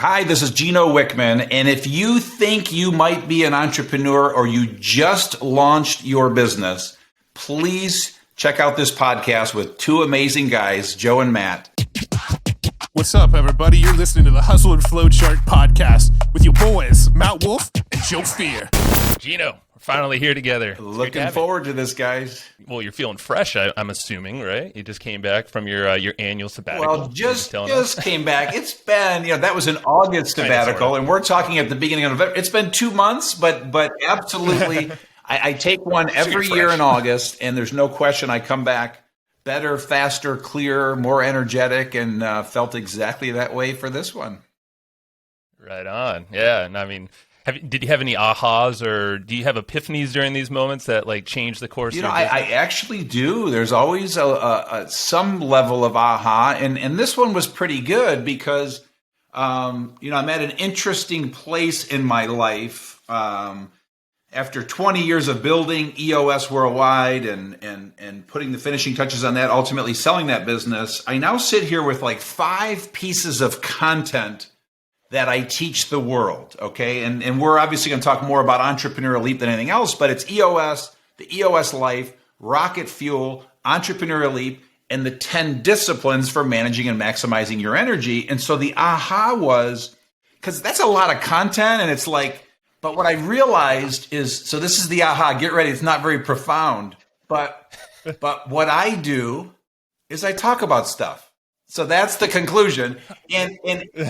Hi, this is Gino Wickman, and if you think you might be an entrepreneur or you just launched your business, please check out this podcast with two amazing guys, Joe and Matt. What's up, everybody? You're listening to the Hustle and Flowchart podcast with your boys, Matt Wolf and Joe Fear. Gino, we're finally here together. Looking forward to this, guys. Well, you're feeling fresh, I'm assuming, right? You just came back from your annual sabbatical. Well, just came back. It's been, that was an August sabbatical, and we're talking at the beginning of November. It's been 2 months, but absolutely, I take one every year in August, and there's no question I come back better, faster, clearer, more energetic, and felt exactly that way for this one. Right on. Yeah, and I mean, did you have any ahas, or do you have epiphanies during these moments that changed the course? I actually do. There's always some level of aha, and this one was pretty good because I'm at an interesting place in my life. After 20 years of building EOS Worldwide and putting the finishing touches on that, ultimately selling that business, I now sit here with 5 pieces of content that I teach the world, okay? And we're obviously going to talk more about Entrepreneurial Leap than anything else, but it's EOS, the EOS Life, Rocket Fuel, Entrepreneurial Leap, and the 10 disciplines for managing and maximizing your energy. And so the aha was, because that's a lot of content, and it's but what I realized is, so this is the aha, get ready, it's not very profound, but what I do is I talk about stuff. So that's the conclusion. And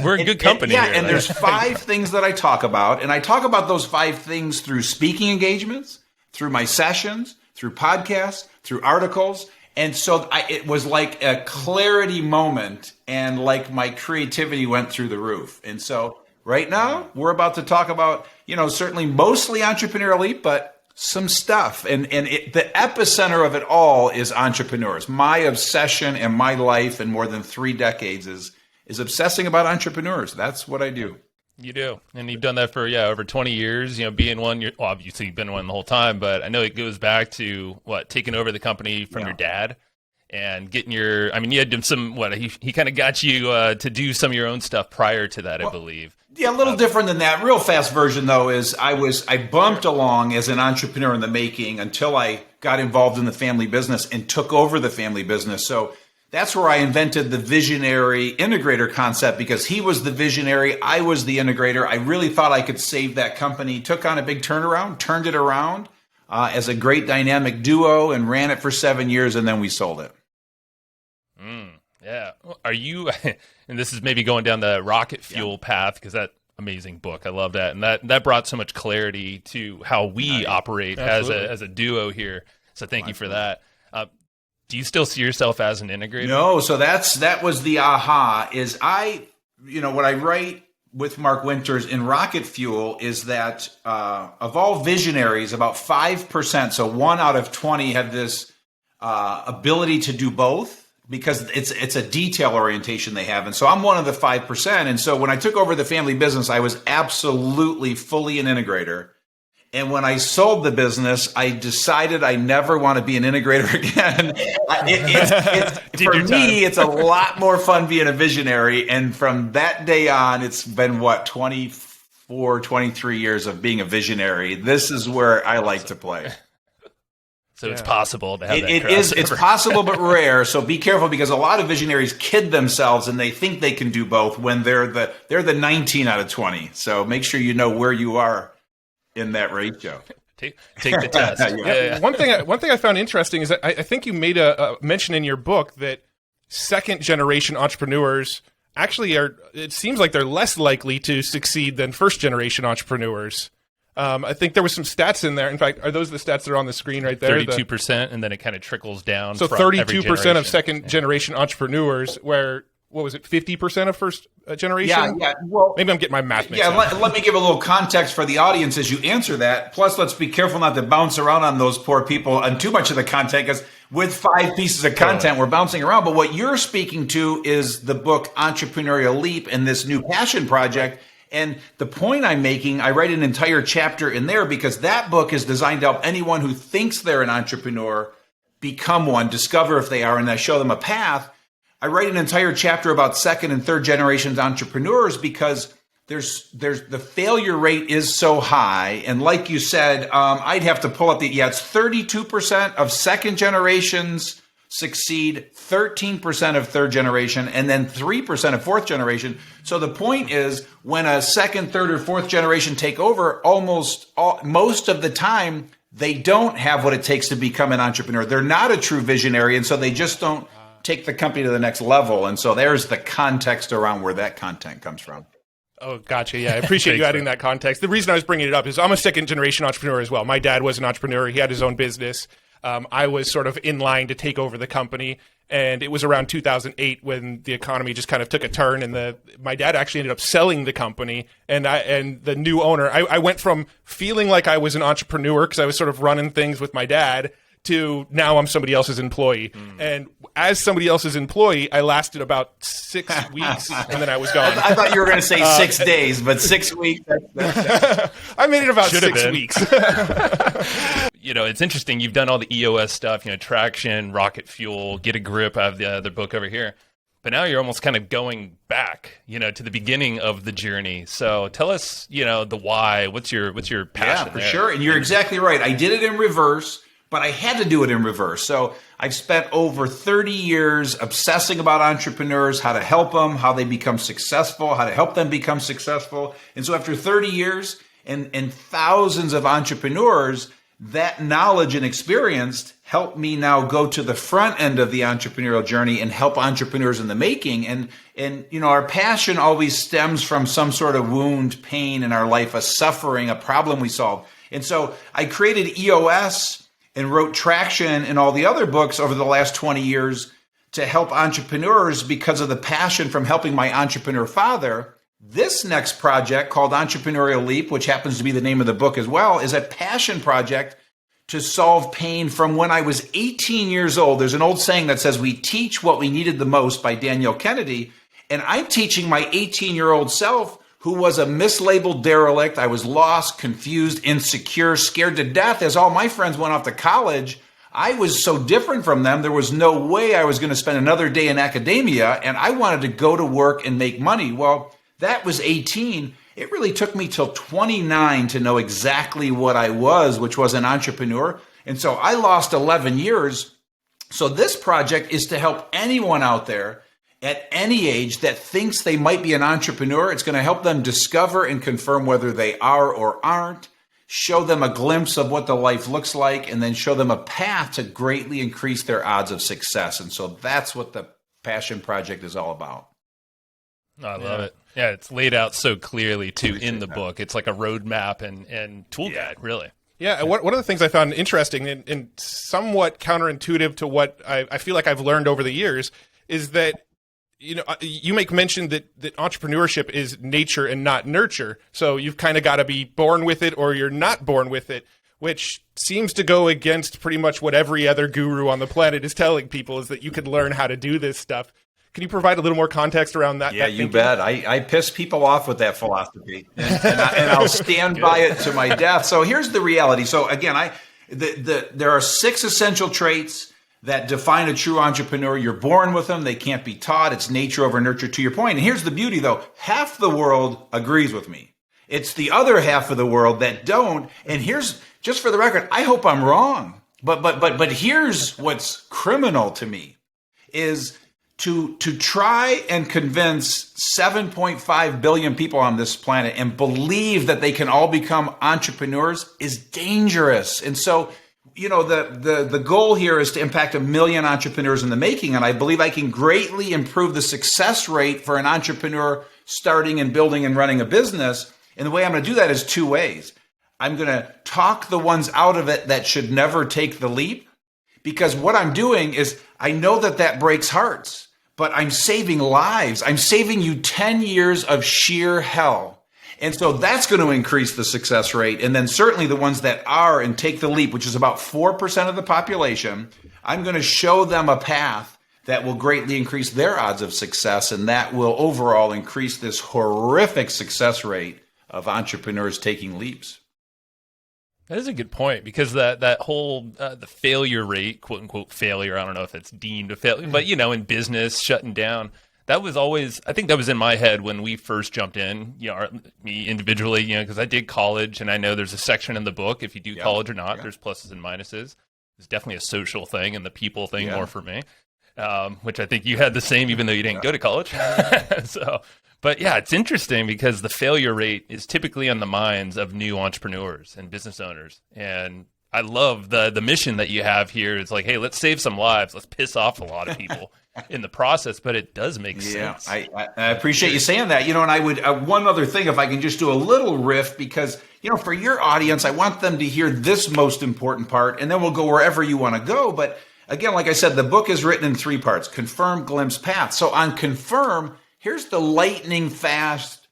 we're in good company here. And there's 5 things that I talk about, and I talk about those 5 things through speaking engagements, through my sessions, through podcasts, through articles. And so it was like a clarity moment, and my creativity went through the roof. And so right now, we're about to talk about, certainly mostly Entrepreneurial Leap, but some stuff. And the epicenter of it all is entrepreneurs. My obsession and my life in more than 3 decades is obsessing about entrepreneurs. That's what I do. You do. And you've done that for, over 20 years, being one. Obviously, you've been one the whole time, but I know it goes back to, taking over the company from your dad. And getting you had some, he kind of got you to do some of your own stuff prior to that, I believe. Yeah, a little different than that. Real fast version, though, is I bumped along as an entrepreneur in the making until I got involved in the family business and took over the family business. So that's where I invented the visionary integrator concept, because he was the visionary, I was the integrator. I really thought I could save that company, took on a big turnaround, turned it around as a great dynamic duo, and ran it for 7 years, and then we sold it. Yeah. Are you, and this is maybe going down the rocket fuel path, because that amazing book, I love that. And that brought so much clarity to how we operate as a duo here. So thank you for that. Do you still see yourself as an integrator? No. So that was the aha, is what I write with Mark Winters in Rocket Fuel is that of all visionaries, about 5%, so 1 out of 20 have this ability to do both, because it's a detail orientation they have. And so I'm one of the 5%. And so when I took over the family business, I was absolutely fully an integrator. And when I sold the business, I decided I never want to be an integrator again. For me, it's a lot more fun being a visionary. And from that day on, it's been 24, 23 years of being a visionary. This is where I like to play. So it's possible to have that. It's possible, but rare. So be careful, because a lot of visionaries kid themselves and they think they can do both when they're the 19 out of 20. So make sure you know where you are in that ratio. Take the test. Yeah. One thing I found interesting is that I think you made a mention in your book that second generation entrepreneurs actually it seems like they're less likely to succeed than first generation entrepreneurs. I think there was some stats in there. In fact, are those the stats that are on the screen right there? 32%, and then it kind of trickles down. So 32% of second generation entrepreneurs, where, what was it, 50% of first generation? Yeah. Well, maybe I'm getting my math mixed up. Let me give a little context for the audience as you answer that. Plus, let's be careful not to bounce around on those poor people and too much of the content, because with 5 pieces of content, we're bouncing around. But what you're speaking to is the book Entrepreneurial Leap and this new passion project. And the point I'm making, I write an entire chapter in there, because that book is designed to help anyone who thinks they're an entrepreneur become one, discover if they are, and I show them a path. I write an entire chapter about second and third generations entrepreneurs, because there's the failure rate is so high. And like you said, I'd have to pull up it's 32% of second generations succeed, 13% of third generation, and then 3% of fourth generation. So the point is, when a second, third, or fourth generation take over, most of the time, they don't have what it takes to become an entrepreneur. They're not a true visionary, and so they just don't take the company to the next level. And so there's the context around where that content comes from. Oh, gotcha. Yeah, I appreciate you adding that context. The reason I was bringing it up is I'm a second generation entrepreneur as well. My dad was an entrepreneur. He had his own business. I was sort of in line to take over the company. And it was around 2008 when the economy just kind of took a turn, and my dad actually ended up selling the company. And the new owner, I went from feeling like I was an entrepreneur because I was sort of running things with my dad to now I'm somebody else's employee. And as somebody else's employee, I lasted about 6 weeks, and then I was gone. I thought you were going to say 6 days, but 6 weeks. I made it about 6 weeks. It's interesting. You've done all the EOS stuff, traction, rocket fuel, get a grip. I have the other book over here. But now you're almost kind of going back, to the beginning of the journey. So tell us, the why. What's your passion? Yeah, for sure. And you're exactly right. I did it in reverse, but I had to do it in reverse. So I've spent over 30 years obsessing about entrepreneurs, how to help them, how they become successful, how to help them become successful. And so after 30 years and thousands of entrepreneurs, that knowledge and experience helped me now go to the front end of the entrepreneurial journey and help entrepreneurs in the making. And our passion always stems from some sort of wound, pain in our life, a suffering, a problem we solve. And so I created EOS and wrote Traction and all the other books over the last 20 years to help entrepreneurs because of the passion from helping my entrepreneur father. This next project, called Entrepreneurial Leap, which happens to be the name of the book as well, is a passion project to solve pain from when I was 18 years old. There's an old saying that says, "We teach what we needed the most," by Daniel Kennedy. And I'm teaching my 18-year-old self, who was a mislabeled derelict. I was lost, confused, insecure, scared to death as all my friends went off to college. I was so different from them. There was no way I was going to spend another day in academia, and I wanted to go to work and make money. Well, that was 18. It really took me till 29 to know exactly what I was, which was an entrepreneur. And so I lost 11 years. So this project is to help anyone out there at any age that thinks they might be an entrepreneur. It's going to help them discover and confirm whether they are or aren't, show them a glimpse of what the life looks like, and then show them a path to greatly increase their odds of success. And so that's what the Passion Project is all about. I love it. Yeah, it's laid out so clearly, too, in the book. It's like a roadmap and tool guide, really. Yeah, one of the things I found interesting and somewhat counterintuitive to what I feel like I've learned over the years is that, you make mention that entrepreneurship is nature and not nurture. So you've kind of got to be born with it or you're not born with it, which seems to go against pretty much what every other guru on the planet is telling people, is that you can learn how to do this stuff. Can you provide a little more context around that? Yeah, you bet. I piss people off with that philosophy, and I'll stand by it to my death. So here's the reality. So again, there are 6 essential traits that define a true entrepreneur. You're born with them. They can't be taught. It's nature over nurture, to your point. And here's the beauty, though. Half the world agrees with me. It's the other half of the world that don't. And here's, just for the record, I hope I'm wrong. But here's what's criminal to me is to try and convince 7.5 billion people on this planet and believe that they can all become entrepreneurs is dangerous. And so, the goal here is to impact 1 million entrepreneurs in the making. And I believe I can greatly improve the success rate for an entrepreneur starting and building and running a business. And the way I'm going to do that is 2 ways. I'm going to talk the ones out of it that should never take the leap, because what I'm doing is I know that breaks hearts, but I'm saving lives. I'm saving you 10 years of sheer hell. And so that's going to increase the success rate. And then certainly the ones that are and take the leap, which is about 4% of the population, I'm going to show them a path that will greatly increase their odds of success. And that will overall increase this horrific success rate of entrepreneurs taking leaps. That is a good point, because that whole the failure rate, quote unquote failure, I don't know if it's deemed a failure, but in business, shutting down, that was always, I think that was in my head when we first jumped in, me individually, because I did college, and I know there's a section in the book, if you do college or not, there's pluses and minuses. It's definitely a social thing and the people thing more for me, which I think you had the same, even though you didn't go to college. But yeah, it's interesting because the failure rate is typically on the minds of new entrepreneurs and business owners. And I love the mission that you have here. It's like, hey, let's save some lives. Let's piss off a lot of people in the process, but it does make sense. I appreciate you saying that. And I would, one other thing, if I can just do a little riff, because, for your audience, I want them to hear this most important part, and then we'll go wherever you want to go. But again, like I said, the book is written in 3 parts: confirm, glimpse, path. So on confirm, here's the lightning fast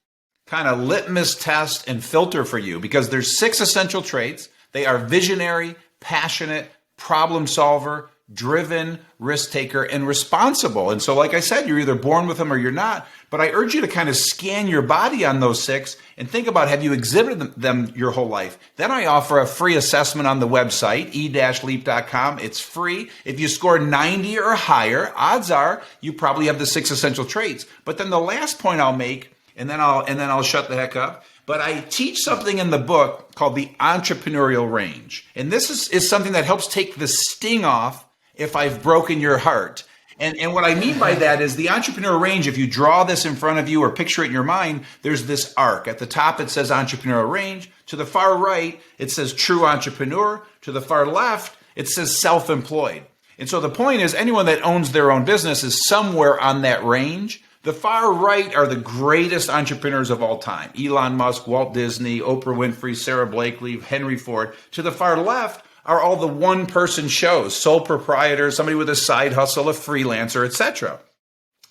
kind of litmus test and filter for you, because there's 6 essential traits. They are visionary, passionate, problem solver, driven, risk taker, and responsible. And so, like I said, you're either born with them or you're not. But I urge you to kind of scan your body on those 6 and think about, have you exhibited them your whole life? Then I offer a free assessment on the website, e-leap.com. It's free. If you score 90 or higher, odds are you probably have the 6 essential traits. But then the last point I'll make, and then I'll shut the heck up. But I teach something in the book called the Entrepreneurial Range. And this is something that helps take the sting off if I've broken your heart. And what I mean by that is the Entrepreneurial Range, if you draw this in front of you or picture it in your mind, there's this arc. At the top, it says Entrepreneurial Range. To the far right, it says True Entrepreneur. To the far left, it says Self-Employed. And so the point is, anyone that owns their own business is somewhere on that range. The far right are the greatest entrepreneurs of all time: Elon Musk, Walt Disney, Oprah Winfrey, Sarah Blakely, Henry Ford. To the far left are all the one-person shows: sole proprietors, somebody with a side hustle, a freelancer, etc.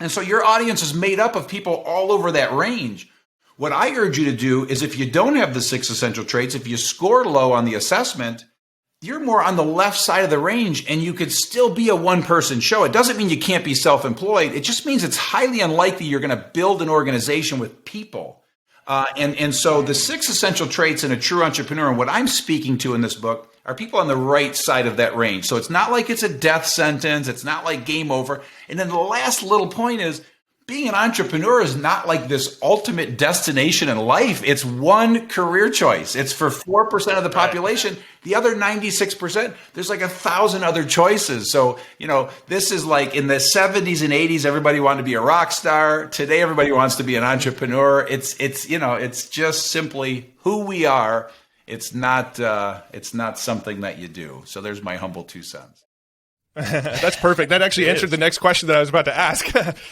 And so your audience is made up of people all over that range. What I urge you to do is, if you don't have the 6 essential traits, if you score low on the assessment, you're more on the left side of the range, and you could still be a one-person show. It doesn't mean you can't be self-employed. It just means it's highly unlikely you're going to build an organization with people. And so the 6 essential traits in a true entrepreneur, and what I'm speaking to in this book, are people on the right side of that range. So it's not like it's a death sentence. It's not like game over. And then the last little point is, being an entrepreneur is not like this ultimate destination in life. It's one career choice. It's for 4% of the population. The other 96%, there's like 1,000 other choices. So, this is like in the 70s and 80s, everybody wanted to be a rock star. Today, everybody wants to be an entrepreneur. It's just simply who we are. It's not something that you do. So there's my humble 2 cents. That's perfect. That actually answered the next question that I was about to ask.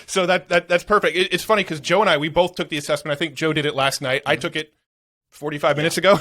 So that's perfect. It's funny because Joe and I, we both took the assessment. I think Joe did it last night. I took it 45 minutes ago.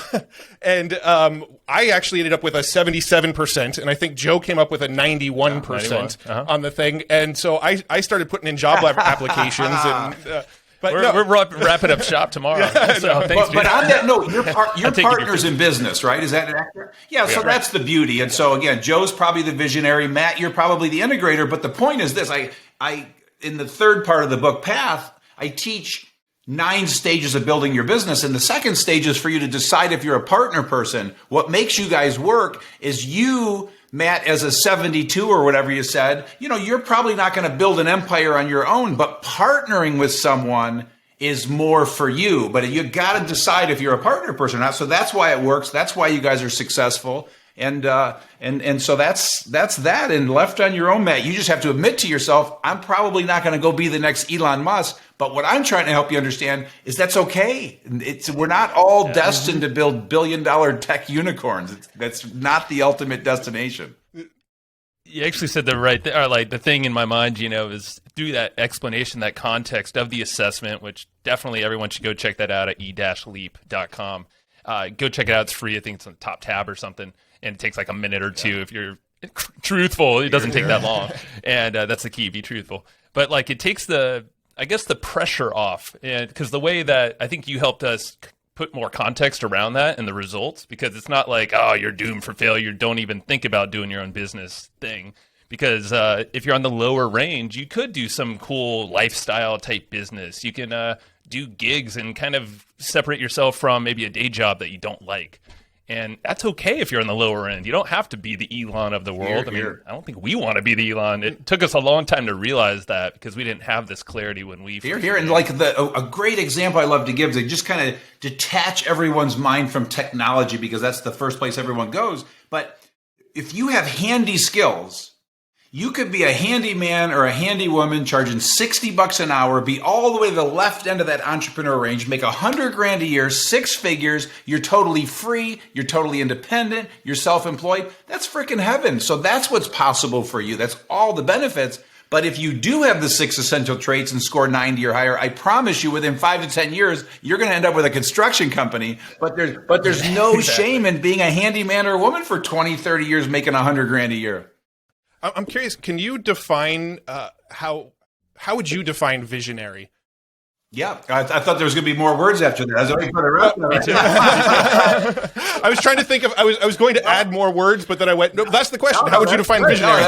And I actually ended up with a 77%. And I think Joe came up with a 91% on the thing. And so I started putting in job applications and... But we're wrapping up shop tomorrow. So thanks, but on that note, you're partners in business, right? Is that accurate? Yeah, so that's the beauty. And so again, Joe's probably the visionary. Matt, you're probably the integrator. But the point is this: I in the 3rd part of the book, Path, I teach 9 stages of building your business. And the second stage is for you to decide if you're a partner person. What makes you guys work is you, Matt, as a 72 or whatever you said, you're probably not going to build an empire on your own, but partnering with someone is more for you. But you got to decide if you're a partner person or not. So that's why it works. That's why you guys are successful. And so that's that. And left on your own, Matt, you just have to admit to yourself, I'm probably not going to go be the next Elon Musk. But what I'm trying to help you understand is that's okay. We're not all destined to build billion-dollar tech unicorns. That's not the ultimate destination. You actually said the right thing, or like the thing in my mind, is through that explanation, that context of the assessment, which definitely everyone should go check that out at e-leap.com. Go check it out. It's free. I think it's on the top tab or something. And it takes like a minute or two if you're truthful. It doesn't take that long. And that's the key, be truthful. But like it takes the pressure off. And because the way that I think you helped us put more context around that and the results, because it's not like, oh, you're doomed for failure. Don't even think about doing your own business thing. Because if you're on the lower range, you could do some cool lifestyle type business. You can do gigs and kind of separate yourself from maybe a day job that you don't like. And that's okay if you're on the lower end. You don't have to be the Elon of the world. I mean, I don't think we want to be the Elon. It took us a long time to realize that because we didn't have this clarity when we here. And like a great example I love to give is to just kind of detach everyone's mind from technology, because that's the first place everyone goes. But if you have handy skills, you could be a handyman or a handy woman charging $60 an hour, be all the way to the left end of that entrepreneur range, make $100,000 a year, 6 figures. You're totally free. You're totally independent. You're self-employed. That's freaking heaven. So that's what's possible for you. That's all the benefits. But if you do have the 6 essential traits and score 90 or higher, I promise you within 5 to 10 years, you're going to end up with a construction company. But there's no shame in being a handyman or a woman for 20, 30 years making $100,000 a year. I'm curious, can you define how would you define visionary? Yeah, I thought there was going to be more words after that. I was waiting for the rest of it. I was trying to think of. I was going to add more words, but then I went. No, that's the question. How would you define visionary?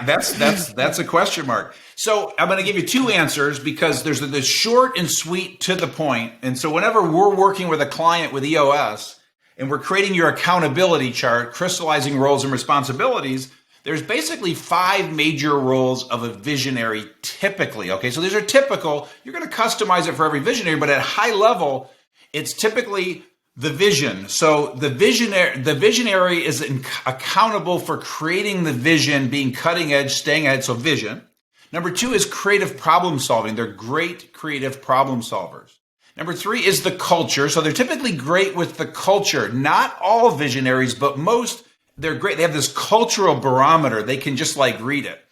That's a question mark. So I'm going to give you 2 answers, because there's the short and sweet to the point. And so whenever we're working with a client with EOS and we're creating your accountability chart, crystallizing roles and responsibilities, there's basically 5 major roles of a visionary typically. Okay, so these are typical. You're going to customize it for every visionary, but at high level, it's typically the vision. So the visionary is accountable for creating the vision, being cutting edge, staying ahead. So vision. Number 2 is creative problem solving. They're great creative problem solvers. Number 3 is the culture. So they're typically great with the culture. Not all visionaries, but most. They're great. They have this cultural barometer. They can just like read it.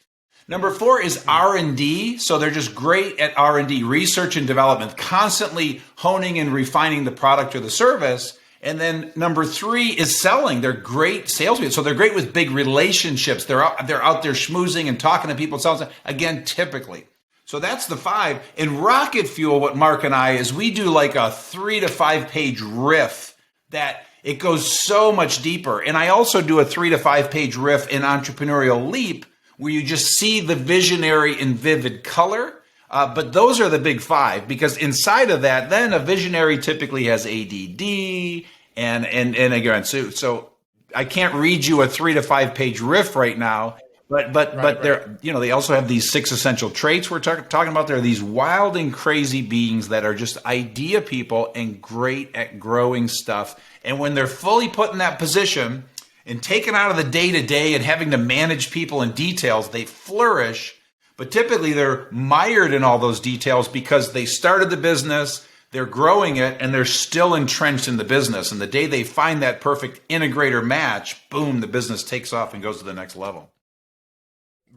Number 4 is R&D. So they're just great at R&D, research and development, constantly honing and refining the product or the service. And then number 3 is selling. They're great salespeople. So they're great with big relationships. They're out there schmoozing and talking to people. Selling, again, typically. So that's the 5. In Rocket Fuel, what Mark and I is we do like a 3 to 5 page riff that it goes so much deeper. And I also do a 3 to 5 page riff in Entrepreneurial Leap, where you just see the visionary in vivid color. But those are the big 5, because inside of that, then a visionary typically has ADD and again, so I can't read you a 3 to 5 page riff right now. But they're, they also have these 6 essential traits we're talking about. They're these wild and crazy beings that are just idea people and great at growing stuff. And when they're fully put in that position and taken out of the day-to-day and having to manage people in details, they flourish. But typically they're mired in all those details because they started the business, they're growing it, and they're still entrenched in the business. And the day they find that perfect integrator match, boom, the business takes off and goes to the next level.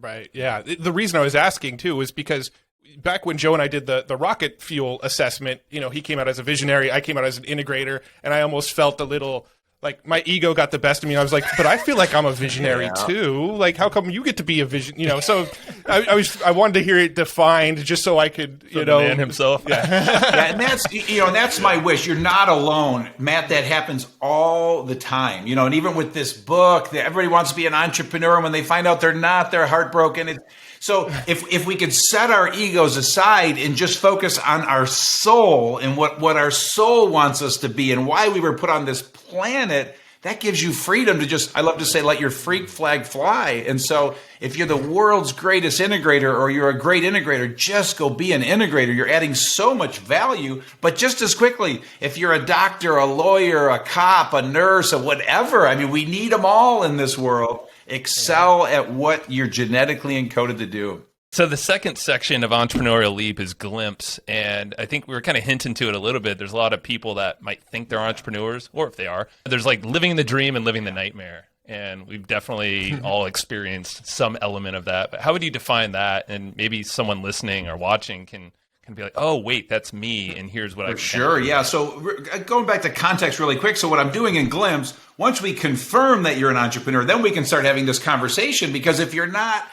Right. Yeah. The reason I was asking too was because back when Joe and I did the rocket fuel assessment, he came out as a visionary, I came out as an integrator, and I almost felt a little like my ego got the best of me. I was like, but I feel like I'm a visionary too. Like, how come you get to be a vision? So I wanted to hear it defined just so I could, the man himself. Yeah. And that's my wish. You're not alone, Matt. That happens all the time, and even with this book, everybody wants to be an entrepreneur. And when they find out they're not, they're heartbroken. So if we could set our egos aside and just focus on our soul and what our soul wants us to be and why we were put on this planet, that gives you freedom to just, I love to say, let your freak flag fly. And so if you're the world's greatest integrator or you're a great integrator, just go be an integrator. You're adding so much value. But just as quickly, if you're a doctor, a lawyer, a cop, a nurse, or whatever, I mean, we need them all in this world. Excel at what you're genetically encoded to do. So the second section of Entrepreneurial Leap is glimpse, and I think we were kind of hinting to it a little bit. There's a lot of people that might think they're entrepreneurs, or if they are, there's like living the dream and living the nightmare, and we've definitely all experienced some element of that. But how would you define that? And maybe someone listening or watching can be like, oh, wait, that's me, and here's what I can do. Sure, yeah. So going back to context really quick, so what I'm doing in Glimpse, once we confirm that you're an entrepreneur, then we can start having this conversation, because if you're not,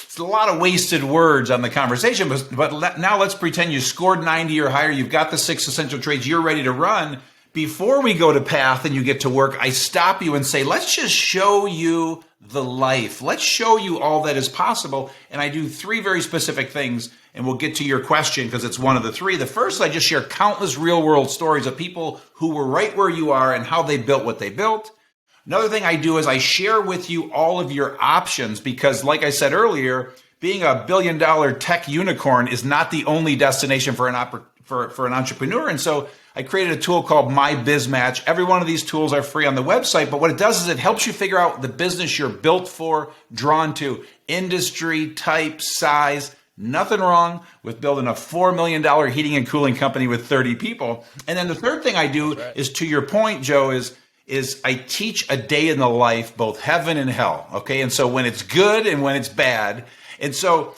it's a lot of wasted words on the conversation, but now let's pretend you scored 90 or higher, you've got the 6 essential traits, you're ready to run. Before we go to path and you get to work, I stop you and say, let's just show you the life. Let's show you all that is possible. And I do 3 very specific things. and we'll get to your question because it's one of the three. The first, I just share countless real world stories of people who were right where you are and how they built what they built. Another thing I do is I share with you all of your options because, like I said earlier, being a billion-dollar tech unicorn is not the only destination for an entrepreneur. And so I created a tool called My Biz Match. Every one of these tools are free on the website, but what it does is it helps you figure out the business you're built for, drawn to, industry, type, size. Nothing wrong with building a $4 million heating and cooling company with 30 people. And then the third thing I do is, to your point, Joe, is I teach a day in the life, both heaven and hell. Okay. And so when it's good and when it's bad. And so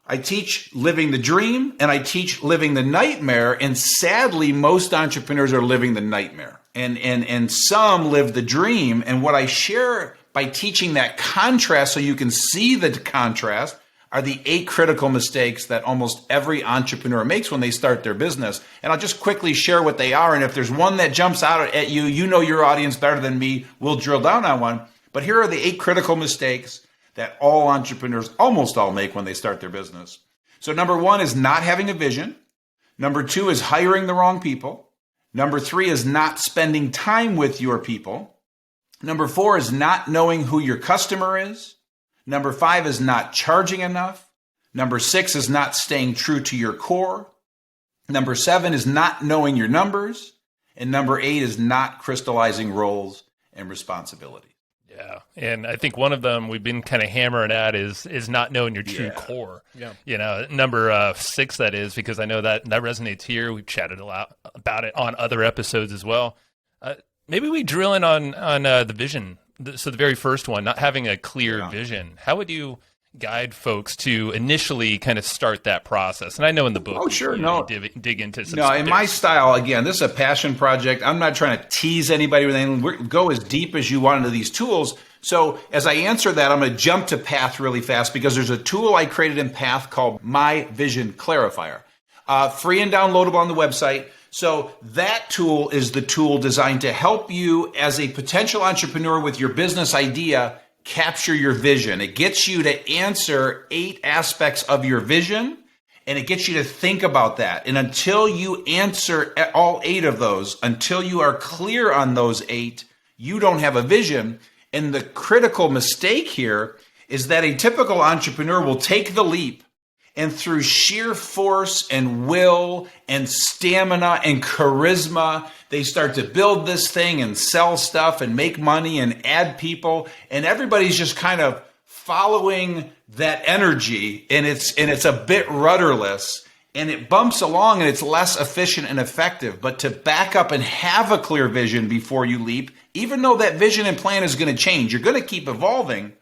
I teach living the dream and I teach living the nightmare. And sadly, most entrepreneurs are living the nightmare and some live the dream. And what I share by teaching that contrast so you can see the contrast are the 8 critical mistakes that almost every entrepreneur makes when they start their business. And I'll just quickly share what they are. And if there's one that jumps out at you, you know your audience better than me, we'll drill down on one. But here are the 8 critical mistakes that all entrepreneurs almost all make when they start their business. So number 1 is not having a vision. Number 2 is hiring the wrong people. Number 3 is not spending time with your people. Number 4 is not knowing who your customer is. Number 5 is not charging enough. Number 6 is not staying true to your core. Number 7 is not knowing your numbers. And number 8 is not crystallizing roles and responsibilities. Yeah. And I think one of them we've been kind of hammering at is not knowing your true core. Yeah. You know, number 6, that is, because I know that resonates here. We've chatted a lot about it on other episodes as well. Maybe we drill in on the vision. So the very first one, not having a clear vision. How would you guide folks to initially kind of start that process? And I know in the book, dig into some. No, in my style, again, this is a passion project. I'm not trying to tease anybody with anything. Go as deep as you want into these tools. So as I answer that, I'm going to jump to Path really fast because there's a tool I created in Path called My Vision Clarifier. Free and downloadable on the website. So that tool is the tool designed to help you as a potential entrepreneur with your business idea capture your vision. It gets you to answer 8 aspects of your vision, and it gets you to think about that. And until you answer all 8 of those, until you are clear on those 8, you don't have a vision. And the critical mistake here is that a typical entrepreneur will take the leap, and through sheer force and will and stamina and charisma, they start to build this thing and sell stuff and make money and add people. And everybody's just kind of following that energy. And it's a bit rudderless and it bumps along and it's less efficient and effective. But to back up and have a clear vision before you leap, even though that vision and plan is going to change, you're going to keep evolving,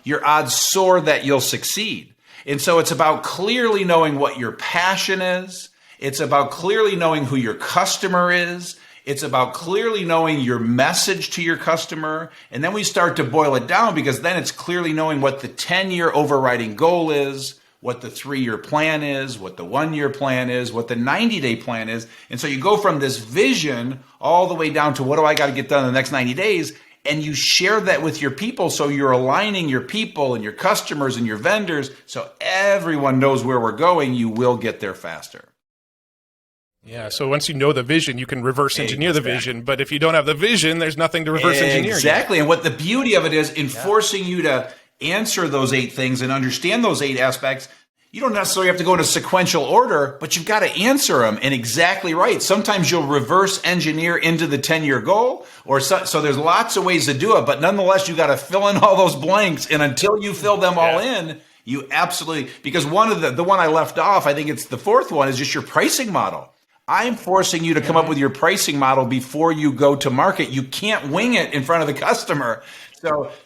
your odds soar that you'll succeed. And so it's about clearly knowing what your passion is. It's about clearly knowing who your customer is. It's about clearly knowing your message to your customer. And then we start to boil it down because then it's clearly knowing what the 10-year overriding goal is, what the 3-year plan is, what the 1-year plan is, what the 90-day plan is. And so you go from this vision all the way down to what do I got to get done in the next 90 days? And you share that with your people, so you're aligning your people and your customers and your vendors so everyone knows where we're going. You will get there faster. Yeah, so once you know the vision, you can reverse engineer the vision. But if you don't have the vision, there's nothing to reverse engineer. Exactly. And what the beauty of it is in forcing you to answer those 8 things and understand those 8 aspects, you don't necessarily have to go in a sequential order, but you've got to answer them. And exactly right. Sometimes you'll reverse engineer into the 10-year goal, or so there's lots of ways to do it. But nonetheless, you got to fill in all those blanks. And until you fill them all in, you absolutely, because one of the one I left off, I think it's the 4th one, is just your pricing model. I'm forcing you to come up with your pricing model before you go to market. You can't wing it in front of the customer.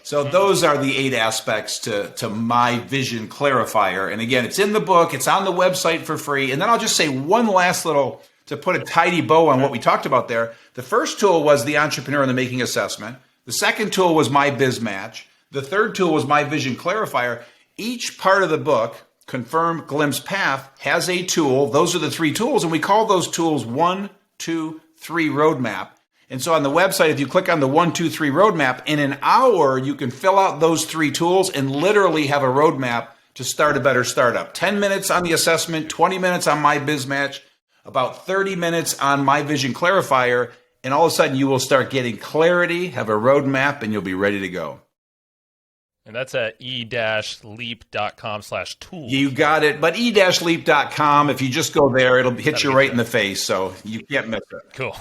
So those are the 8 aspects to My Vision Clarifier. And again, it's in the book. It's on the website for free. And then I'll just say one last little, to put a tidy bow on what we talked about there. The first tool was the Entrepreneur in the Making assessment. The second tool was My Biz Match. The third tool was My Vision Clarifier. Each part of the book, Confirm, Glimpse, Path, has a tool. Those are the 3 tools. And we call those tools 1, 2, 3 roadmap. And so on the website, if you click on the 1, 2, 3 roadmap, in an hour, you can fill out those 3 tools and literally have a roadmap to start a better startup. 10 minutes on the assessment, 20 minutes on My Biz Match, about 30 minutes on My Vision Clarifier, and all of a sudden you will start getting clarity, have a roadmap, and you'll be ready to go. And that's at e-leap.com/tools. You got it. But e-leap.com, if you just go there, it'll hit you right in the face. So you can't miss it. Cool.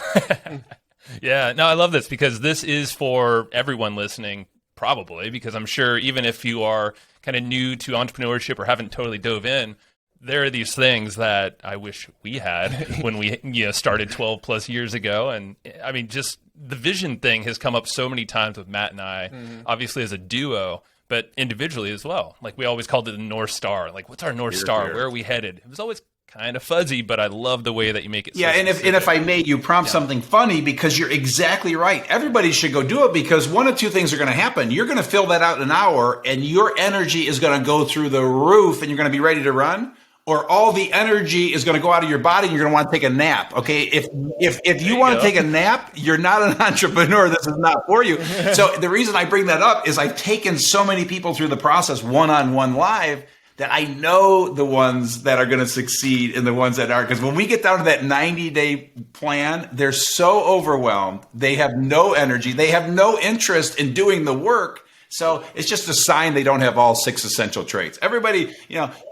Yeah. No, I love this because this is for everyone listening, probably, because I'm sure even if you are kind of new to entrepreneurship or haven't totally dove in, there are these things that I wish we had when we started 12 plus years ago. And I mean, just the vision thing has come up so many times with Matt and I, obviously as a duo, but individually as well. Like we always called it the North Star. Like, what's our North Star? Where are we headed? It was always kind of fuzzy, but I love the way that you make it. Yeah, and if I may, you prompt something funny because you're exactly right. Everybody should go do it because one of two things are going to happen. You're going to fill that out in an hour, and your energy is going to go through the roof, and you're going to be ready to run. Or all the energy is going to go out of your body, and you're going to want to take a nap. Okay, if you want to take a nap, you're not an entrepreneur. This is not for you. So the reason I bring that up is I've taken so many people through the process one-on-one live that I know the ones that are going to succeed and the ones that aren't. Because when we get down to that 90-day plan, they're so overwhelmed. They have no energy. They have no interest in doing the work. So it's just a sign they don't have all 6 essential traits. Everybody,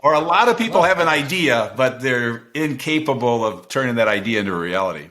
or a lot of people have an idea, but they're incapable of turning that idea into a reality.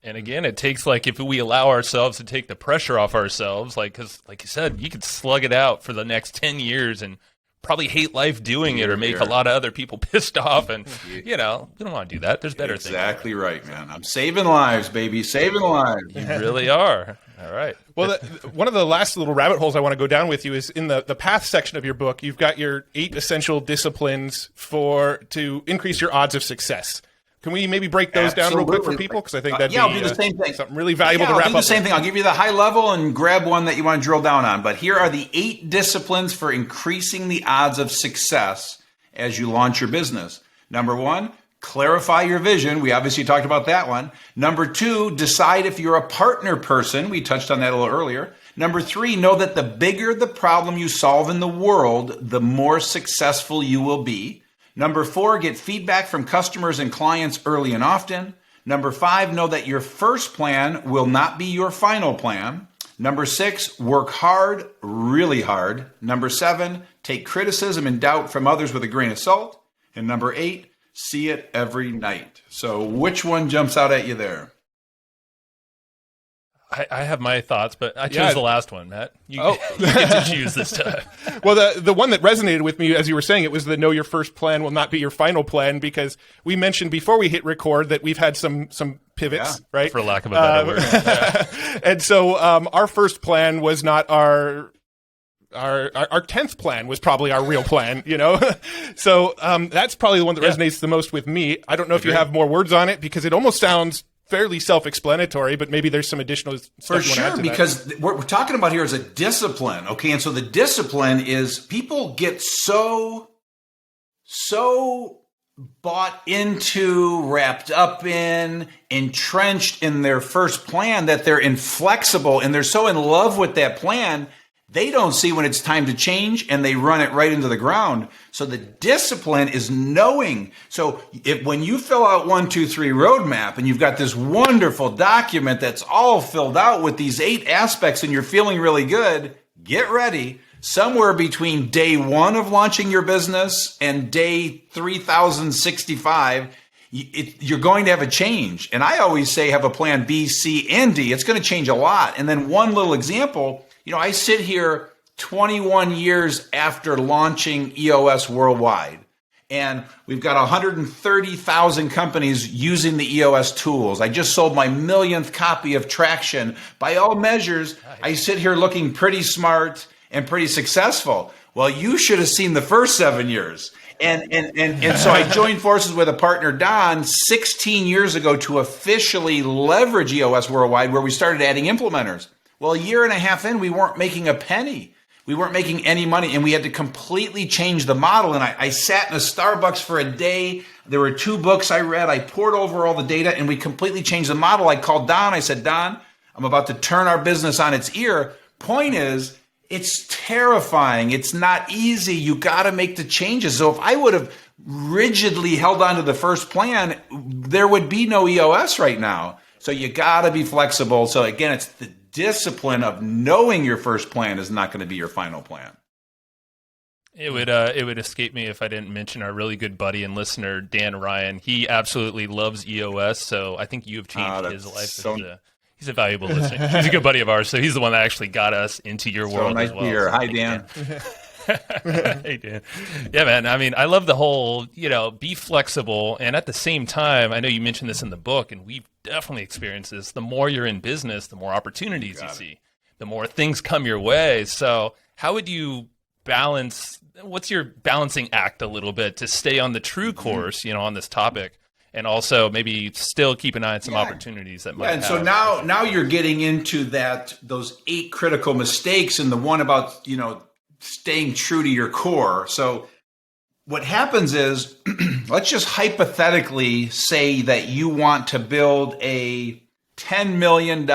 And again, it takes if we allow ourselves to take the pressure off ourselves, because like you said, you could slug it out for the next 10 years and probably hate life doing it or make a lot of other people pissed off. And, we don't want to do that. There's better things. Exactly right, man. I'm saving lives, baby. Saving lives. You really are. All right. Well, one of the last little rabbit holes I want to go down with you is in the path section of your book. You've got your 8 essential disciplines to increase your odds of success. Can we maybe break those down real quick for people? Because I think that'd be I'll do the same thing. Something really valuable to wrap up. I'll do the same thing. I'll give you the high level and grab one that you want to drill down on. But here are the 8 disciplines for increasing the odds of success as you launch your business. Number 1, clarify your vision. We obviously talked about that one. Number 2, decide if you're a partner person. We touched on that a little earlier. Number 3, know that the bigger the problem you solve in the world, the more successful you will be. Number 4, get feedback from customers and clients early and often. Number 5, know that your first plan will not be your final plan. Number 6, work hard, really hard. Number 7, take criticism and doubt from others with a grain of salt. And number 8, see it every night. So which one jumps out at you there? I have my thoughts, but I chose the last one, Matt. You get to choose this time. Well, the one that resonated with me, as you were saying, it was the know your first plan will not be your final plan, because we mentioned before we hit record that we've had some pivots, right? For lack of a better word. Yeah. And so our first plan was not our 10th plan was probably our real plan, So that's probably the one that resonates the most with me. I don't know if you have more words on it, because it almost sounds fairly self-explanatory, but maybe there's some additional stuff for sure, because what we're talking about here is a discipline. Okay. And so the discipline is people get so bought into, wrapped up in, entrenched in their first plan that they're inflexible, and they're so in love with that plan, they don't see when it's time to change, and they run it right into the ground. So the discipline is knowing. So when you fill out 1, 2, 3 roadmap, and you've got this wonderful document that's all filled out with these 8 aspects, and you're feeling really good, get ready. Somewhere between day 1 of launching your business and day 3065, you're going to have a change. And I always say have a plan B, C, and D. It's going to change a lot. And then one little example, I sit here 21 years after launching EOS worldwide, and we've got 130,000 companies using the EOS tools. I just sold my 1,000,000th copy of Traction. By all measures, I sit here looking pretty smart and pretty successful. Well, you should have seen the first 7 years. And so I joined forces with a partner, Don, 16 years ago to officially leverage EOS worldwide, where we started adding implementers. Well, a year and a half in, we weren't making a penny. We weren't making any money, and we had to completely change the model. And I sat in a Starbucks for a day. There were 2 books I read. I poured over all the data, and we completely changed the model. I called Don. I said, Don, I'm about to turn our business on its ear. Point is, It's terrifying. It's not easy. You got to make the changes. So if I would have rigidly held on to the first plan, there would be no EOS right now. So you got to be flexible. So again, it's the discipline of knowing your first plan is not going to be your final plan. It would escape me if I didn't mention our really good buddy and listener, Dan Ryan. He absolutely loves EOS. So I think you have changed his life. He's a valuable listener. He's a good buddy of ours, so he's the one that actually got us into your world nice as well. Here. Hi, Dan. Hey, Dan. Yeah, man. I mean, I love the whole, be flexible. And at the same time, I know you mentioned this in the book, and we've definitely experienced this. The more you're in business, the more opportunities you see, the more things come your way. So how would you balance, what's your balancing act a little bit to stay on the true course, on this topic? And also maybe still keep an eye on some opportunities that might and so now you're getting into those 8 critical mistakes and the one about, staying true to your core. So what happens is, let's just hypothetically say that you want to build a $10 million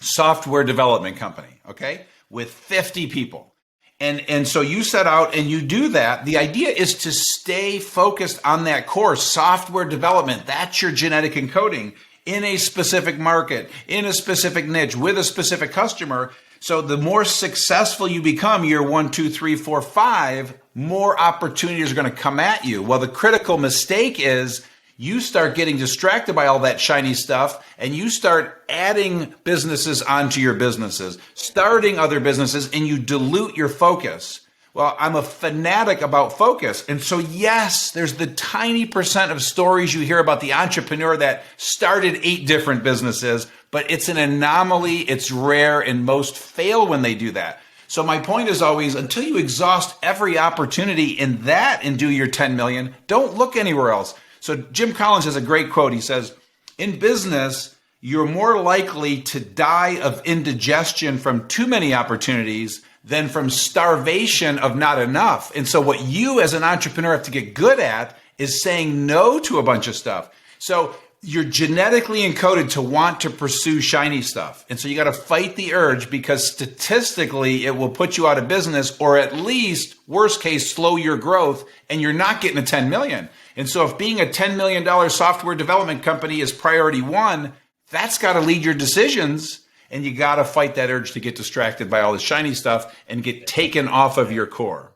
software development company, okay, with 50 people. And so you set out and you do that. The idea is to stay focused on that core, software development. That's your genetic encoding in a specific market, in a specific niche, with a specific customer. So the more successful you become, year 1, 2, 3, 4, 5, more opportunities are going to come at you. Well, the critical mistake is you start getting distracted by all that shiny stuff and you start adding businesses onto your businesses, starting other businesses, and you dilute your focus. Well, I'm a fanatic about focus. And so, yes, there's the tiny percent of stories you hear about the entrepreneur that started 8 different businesses, but it's an anomaly. It's rare, and most fail when they do that. So my point is always, until you exhaust every opportunity in that and do your 10 million, don't look anywhere else. So Jim Collins has a great quote. He says, in business, you're more likely to die of indigestion from too many opportunities than from starvation of not enough. And so what you as an entrepreneur have to get good at is saying no to a bunch of stuff. So you're genetically encoded to want to pursue shiny stuff. And so you got to fight the urge, because statistically it will put you out of business, or at least worst case, slow your growth, and you're not getting a 10 million. And so if being a $10 million software development company is priority 1, that's got to lead your decisions. And you got to fight that urge to get distracted by all the shiny stuff and get taken off of your core.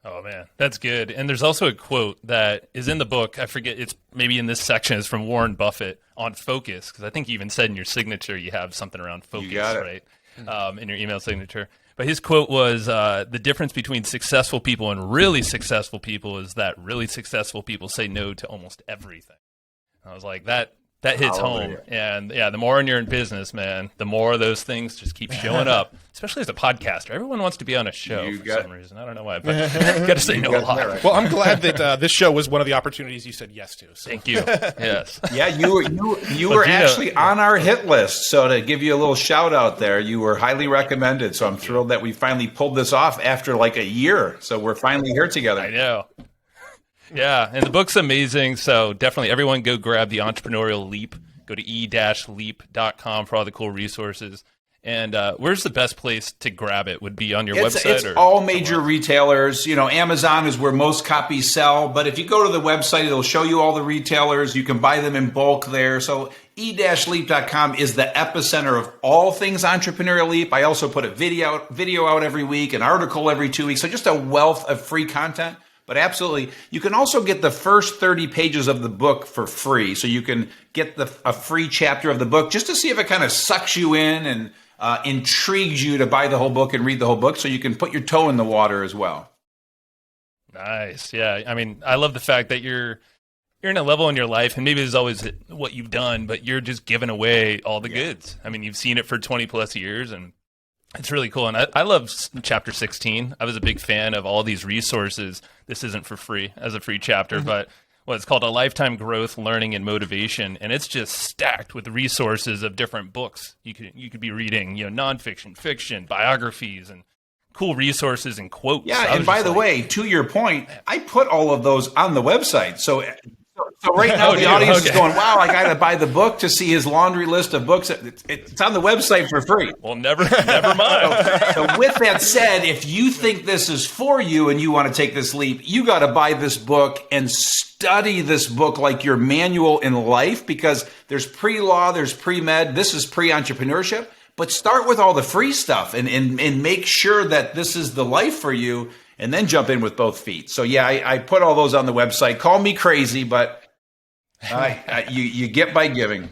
Oh, man, that's good. And there's also a quote that is in the book. I forget, it's maybe in this section. It's from Warren Buffett on focus, because I think you even said in your signature you have something around focus, right? In your email signature. But his quote was, the difference between successful people and really successful people is that really successful people say no to almost everything. I was like, that hits home. And yeah, the more you're in business, man, the more of those things just keep showing up, especially as a podcaster. Everyone wants to be on a show for some reason. I don't know why, but you got to say no a lot. Right. Well, I'm glad that this show was one of the opportunities you said yes to. So. Thank you. Yes. Yeah, you were actually on our hit list. So to give you a little shout out there, you were highly recommended. So I'm thrilled that we finally pulled this off after like a year. So we're finally here together. I know. Yeah, and the book's amazing, so definitely everyone go grab the Entrepreneurial Leap. Go to e-leap.com for all the cool resources. And where's the best place to grab it? Would be on your website? It's all major retailers. Amazon is where most copies sell. But if you go to the website, it'll show you all the retailers. You can buy them in bulk there. So e-leap.com is the epicenter of all things Entrepreneurial Leap. I also put a video out every week, an article every 2 weeks. So just a wealth of free content. But absolutely, you can also get the first 30 pages of the book for free. So you can get a free chapter of the book just to see if it kind of sucks you in and intrigues you to buy the whole book and read the whole book, so you can put your toe in the water as well. Nice. Yeah. I mean, I love the fact that you're in a level in your life, and maybe it's always what you've done, but you're just giving away all the goods. I mean, you've seen it for 20 plus years, and it's really cool. And I love chapter 16. I was a big fan of all these resources. This isn't for free as a free chapter, but it's called A Lifetime Growth, Learning, and Motivation. And it's just stacked with resources of different books. You could be reading, nonfiction, fiction, biographies, and cool resources and quotes. Yeah, and by the way, to your point, I put all of those on the website. So So right now, Oh, the you? audience is Okay. going, wow, I got to buy the book to see his laundry list of books. It's on the website for free. Well, never mind. So with that said, if you think this is for you and you want to take this leap, you got to buy this book and study this book like your manual in life, because there's pre-law, there's pre-med, this is pre-entrepreneurship. But start with all the free stuff and make sure that this is the life for you, and then jump in with both feet. So yeah, I put all those on the website. Call me crazy, but you get by giving.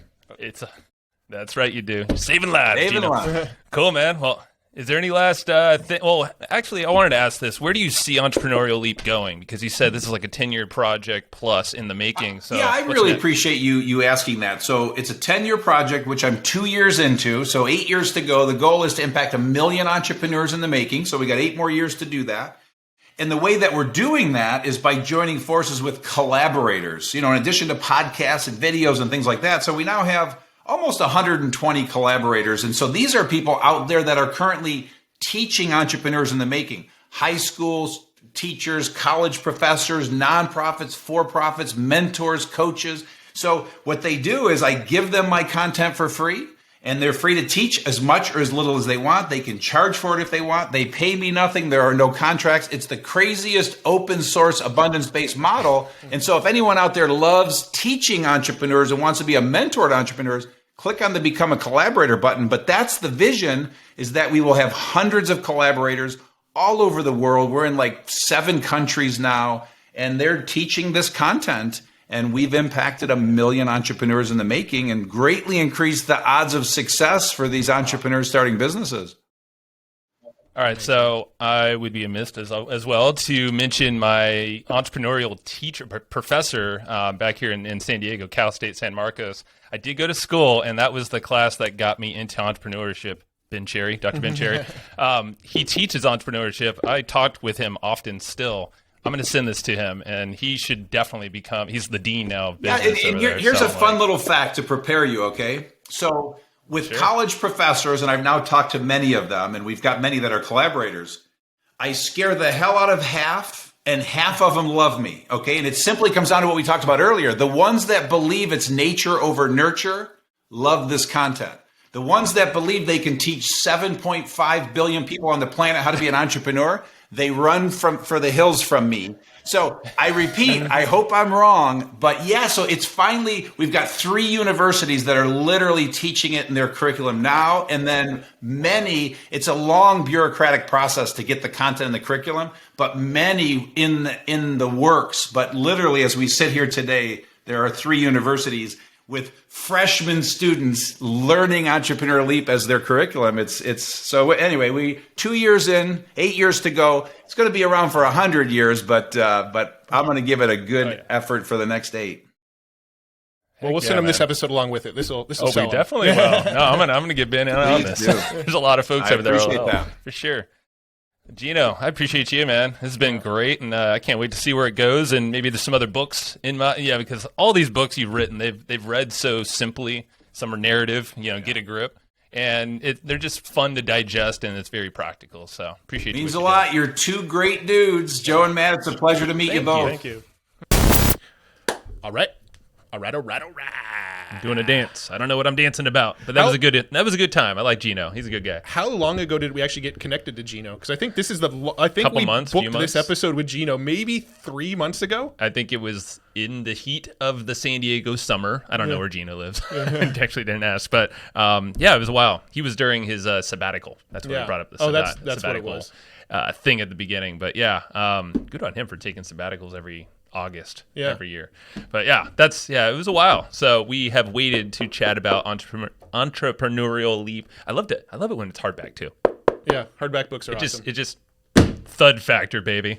That's right, you do. You're saving lives, Saving Gino. lives. Cool, man. Well, is there any last thing? Well, actually, I wanted to ask this. Where do you see Entrepreneurial Leap going? Because you said this is like a 10-year project plus in the making. So Yeah, I what's really next? appreciate you asking that. So it's a 10-year project, which I'm 2 years into. So 8 years to go. The goal is to impact 1 million entrepreneurs in the making. So we got 8 more years to do that. And the way that we're doing that is by joining forces with collaborators, in addition to podcasts and videos and things like that. So we now have almost 120 collaborators. And so these are people out there that are currently teaching entrepreneurs in the making. High schools, teachers, college professors, nonprofits, for-profits, mentors, coaches. So what they do is I give them my content for free, and they're free to teach as much or as little as they want. They can charge for it if they want. They pay me nothing. There are no contracts. It's the craziest open source abundance-based model. And so if anyone out there loves teaching entrepreneurs and wants to be a mentor to entrepreneurs, click on the Become a Collaborator button. But that's the vision, is that we will have hundreds of collaborators all over the world. We're in like 7 countries now, and they're teaching this content. And we've impacted 1 million entrepreneurs in the making and greatly increased the odds of success for these entrepreneurs starting businesses. All right, so I would be amiss as well to mention my entrepreneurial professor back here in San Diego, Cal State San Marcos. I did go to school, and that was the class that got me into entrepreneurship. Dr. Ben Cherry. He teaches entrepreneurship. I talked with him often still. I'm going to send this to him, and he should definitely he's the dean now of business. And over there, here's so a fun little fact to prepare you, okay? So with college professors, and I've now talked to many of them, and we've got many that are collaborators, I scare the hell out of half, and half of them love me, okay? And it simply comes down to what we talked about earlier. The ones that believe it's nature over nurture love this content. The ones that believe they can teach 7.5 billion people on the planet how to be an entrepreneur, they run for the hills from me. So I repeat, I hope I'm wrong, but yeah, so it's finally, we've got 3 universities that are literally teaching it in their curriculum now. And then it's a long bureaucratic process to get the content in the curriculum, but many in the works. But literally, as we sit here today, there are 3 universities with freshman students learning Entrepreneurial Leap as their curriculum. It's so anyway, 2 years in, 8 years to go. It's going to be around for 100 years, but I'm going to give it a good effort for the next 8. Well, we'll send him this episode along with it. This will we sell him. definitely will. No, I'm gonna get Ben in on Please this. do. There's a lot of folks I over there. appreciate that. For sure. Gino, I appreciate you, man. This has been great, and I can't wait to see where it goes. And maybe there's some other books because all these books you've written, they've read so simply. Some are narrative, get a grip, and they're just fun to digest, and it's very practical. So appreciate you. Means a lot. You're 2 great dudes, Joe and Matt. It's a pleasure to meet you both. Thank you. All right. I'm doing a dance. I don't know what I'm dancing about, but that was a good time. I like Gino. He's a good guy. How long ago did we actually get connected to Gino? Because I think this is we few months. booked this episode with Gino maybe 3 months ago. I think it was in the heat of the San Diego summer. I don't know where Gino lives. I actually didn't ask, but it was a while. He was during his sabbatical. That's when he brought up the that's what it sabbatical was. thing at the beginning. But good on him for taking sabbaticals every August every year. But it was a while. So we have waited to chat about Entrepreneurial Leap. I love it when it's hardback too. Yeah, hardback books are awesome. It just thud factor, baby.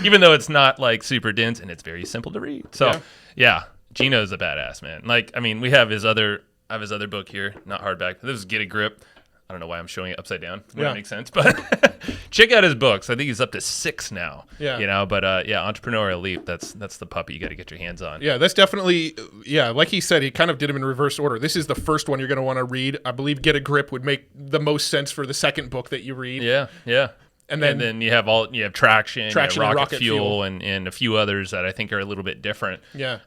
Even though it's not like super dense and it's very simple to read. So Gino's a badass, man. We have his other book here, not hardback. This is Get a Grip. I don't know why I'm showing it upside down. Wouldn't make sense, but check out his books. I think he's up to 6 now. Yeah. But Entrepreneurial Leap. That's the puppy you got to get your hands on. Yeah, that's definitely like he said, he kind of did them in reverse order. This is the first one you're going to want to read. I believe Get a Grip would make the most sense for the second book that you read. Yeah. And then you have traction, you have and rocket fuel, and a few others that I think are a little bit different. Yeah.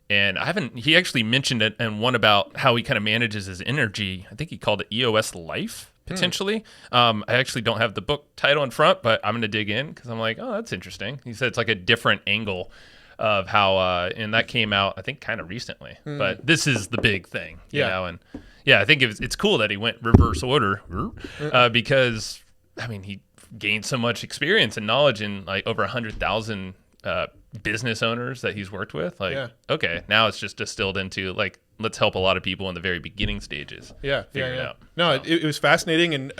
And he actually mentioned it and one about how he kind of manages his energy. I think he called it EOS Life, potentially. I actually don't have the book title in front, but I'm going to dig in because I'm like, oh, that's interesting. He said it's like a different angle of how, and that came out, I think, kind of recently. But this is the big thing, you know? And yeah, I think it's cool that he went reverse order because, I mean, he gained so much experience and knowledge in like over 100,000 business owners that he's worked with. Like, okay, now it's just distilled into like, let's help a lot of people in the very beginning stages. Figure it out. No, it was fascinating, and